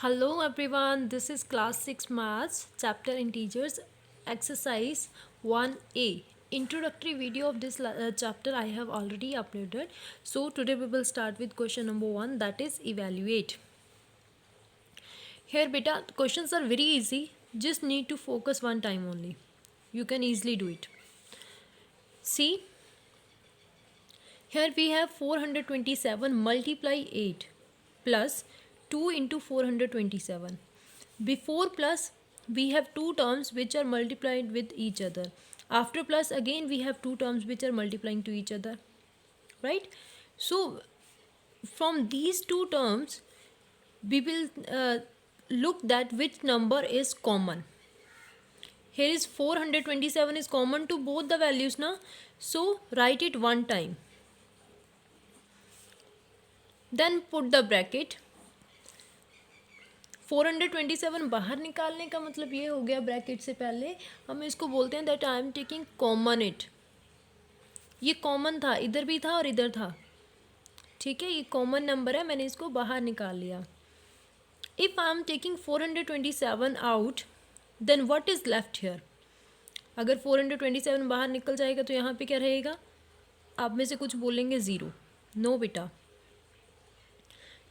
Hello everyone, this is class 6 maths chapter integers exercise 1a. Introductory video of this chapter I have already uploaded. So today we will start with question number 1, that is evaluate. Here beta, questions are very easy, just need to focus one time only. You can easily do it. See, here we have 427 multiply 8 plus 2 into 427. Before plus, we have two terms which are multiplied with each other. After plus, again we have two terms which are multiplying to each other. Right? So, from these two terms, we will look that which number is common. Here is 427 is common to both the values na. So, write it one time. Then put the bracket. 427 बाहर निकालने का मतलब ये हो गया bracket से पहले हम इसको बोलते हैं that I am taking common it. ये कॉमन था, इधर भी था और इधर था. ठीक है, ये कॉमन नंबर है, मैंने इसको बाहर निकाल लिया. If I am taking 427 out then what is left here. अगर 427 बाहर निकल जाएगा तो यहाँ पे क्या रहेगा. आप में से कुछ बोलेंगे ज़ीरो. नो बेटा,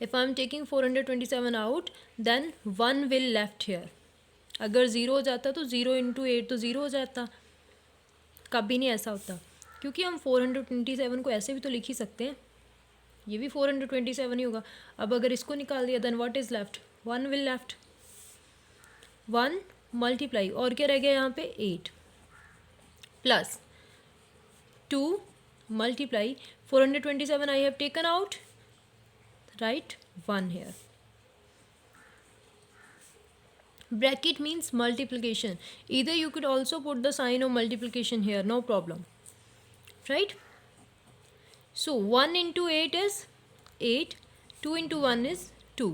if I am taking 427 out then 1 will left here. अगर ज़ीरो हो जाता तो 0 इंटू 8 तो ज़ीरो हो जाता. कभी नहीं ऐसा होता क्योंकि हम 427 को ऐसे भी तो लिख ही सकते हैं. ये भी 427 ही होगा. अब अगर इसको निकाल दिया then what is left. 1 will left. 1 multiply और क्या रह गया यहाँ पे 8 plus 2 multiply 427 I have taken out. Write 1 here. Bracket means multiplication. Either you could also put the sign of multiplication here, no problem. Right? So 1 into 8 is 8. 2 into 1 is 2.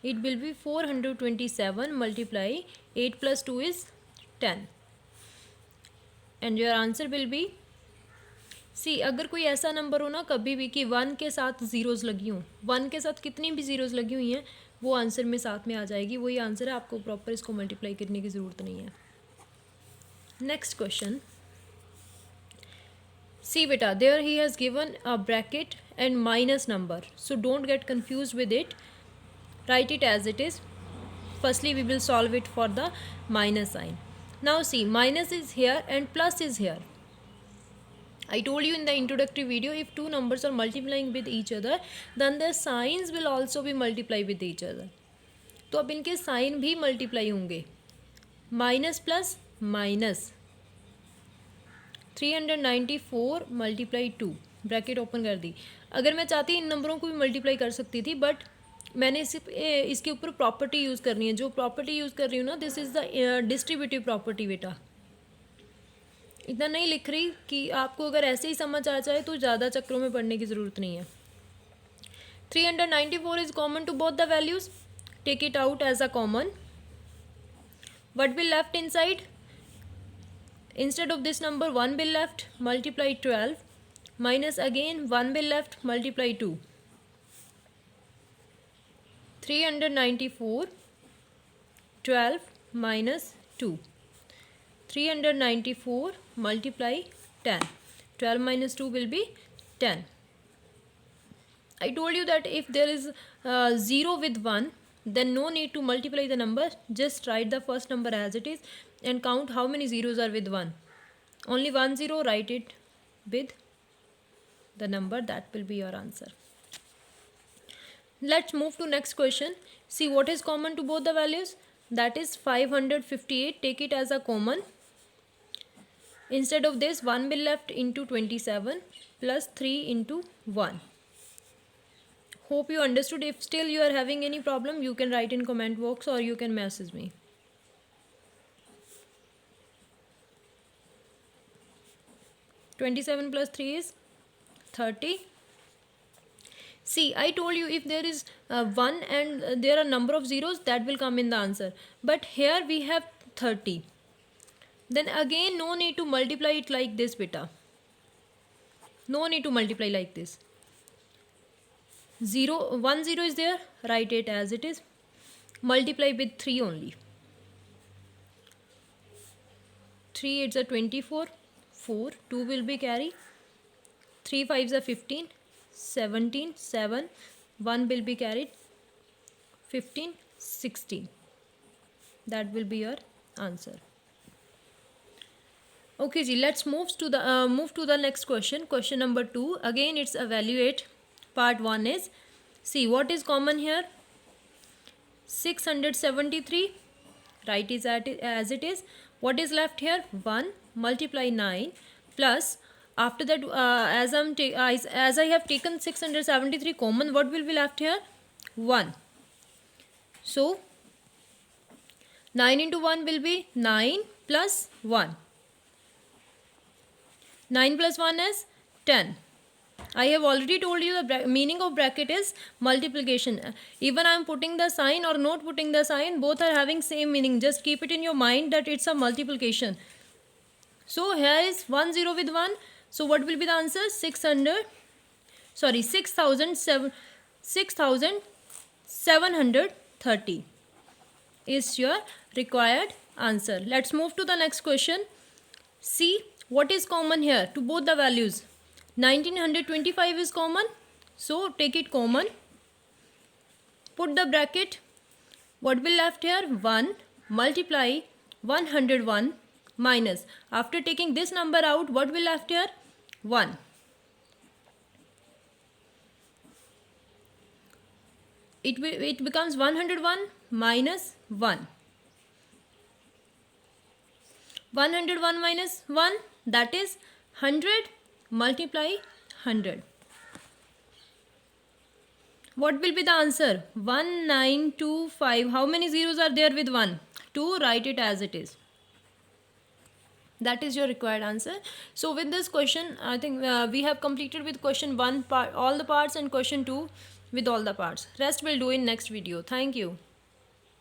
It will be 427 multiply 8 plus 2 is 10. And your answer will be सी. अगर कोई ऐसा number हो ना कभी भी कि 1 के साथ ज़ीरोज़ लगी हों, 1 के साथ कितनी भी ज़ीरोज़ लगी हुई हैं वो आंसर में साथ में आ जाएगी. वही आंसर है, आपको प्रॉपर इसको मल्टीप्लाई करने की ज़रूरत नहीं है. Next question. सी बेटा, there he has given a bracket and minus number, so don't get confuse with it. Write it as it is. Firstly we will solve it for the minus sign. Now see, minus is here and plus is here. I told you in the introductory video, if two numbers are multiplying with each other, then their signs will also be multiply with each other. तो अब इनके sign भी multiply होंगे. Minus plus minus 394 multiply 2 bracket open कर दी. अगर मैं चाहती इन नंबरों को भी मल्टीप्लाई कर सकती थी, बट मैंने इसके ऊपर प्रॉपर्टी यूज़ करनी है. जो प्रॉपर्टी यूज़ कर रही हूँ ना, this is the distributive property बेटा. इतना नहीं लिख रही कि आपको अगर ऐसे ही समझ आ जाए तो ज़्यादा चक्रों में पढ़ने की ज़रूरत नहीं है. 394 is common to both the values. Take it out as a common. What will left inside. Instead of this number 1 will left. Multiply 12 minus again 1 will left. Multiply 2. 394 12 minus 2. 394 multiply 10. 12 minus 2 will be 10. I told you that if there is 0 with 1, then no need to multiply the number. Just write the first number as it is and count how many zeros are with 1. Only 1 0, write it with the number. That will be your answer. Let's move to next question. See what is common to both the values. That is 558. Take it as a common. Instead of this, 1 will left into 27 plus 3 into 1. Hope you understood. If still you are having any problem, you can write in comment box or you can message me. (27 plus 3 is 30). See, I told you if there is 1 and there are number of zeros, that will come in the answer. But here we have 30. Then again no need to multiply it like this beta. No need to multiply like this. 0 1 0 is there, write it as it is. multiply with 3 only. 3 8s are 24, 4, 2 will be carry, 3 5s are 15, 17, 7, 1 will be carried, 15, 16. That will be your answer. Okay ji, let's move to the next question. Question number 2. Again it's evaluate. Part 1 is, see what is common here. 673, write is as it is. What is left here? 1 multiply 9 plus, after that as I have taken 673 common, what will be left here? 1. So 9 into 1 will be 9 plus 1. 9 plus 1 is 10. I have already told you the meaning of bracket is multiplication. Even I am putting the sign or not putting the sign, both are having same meaning. Just keep it in your mind that it's a multiplication. So here is 1 0 with 1. So what will be the answer? 6,730 is your required answer. Let's move to the next question. See what is common here to both the values. 1925 is common, so take it common. Put the bracket. What will left here? 1 multiply 101 minus. After taking this number out, what will left here? 1. It becomes 101 minus 1. 101 minus 1, that is 100 multiply 100. What will be the answer? 1925. How many zeros are there with 1? 2. Write it as it is. That is your required answer. So with this question, I think we have completed with question 1 part, all the parts, and question 2 with all the parts. Rest we'll do in next video. Thank you.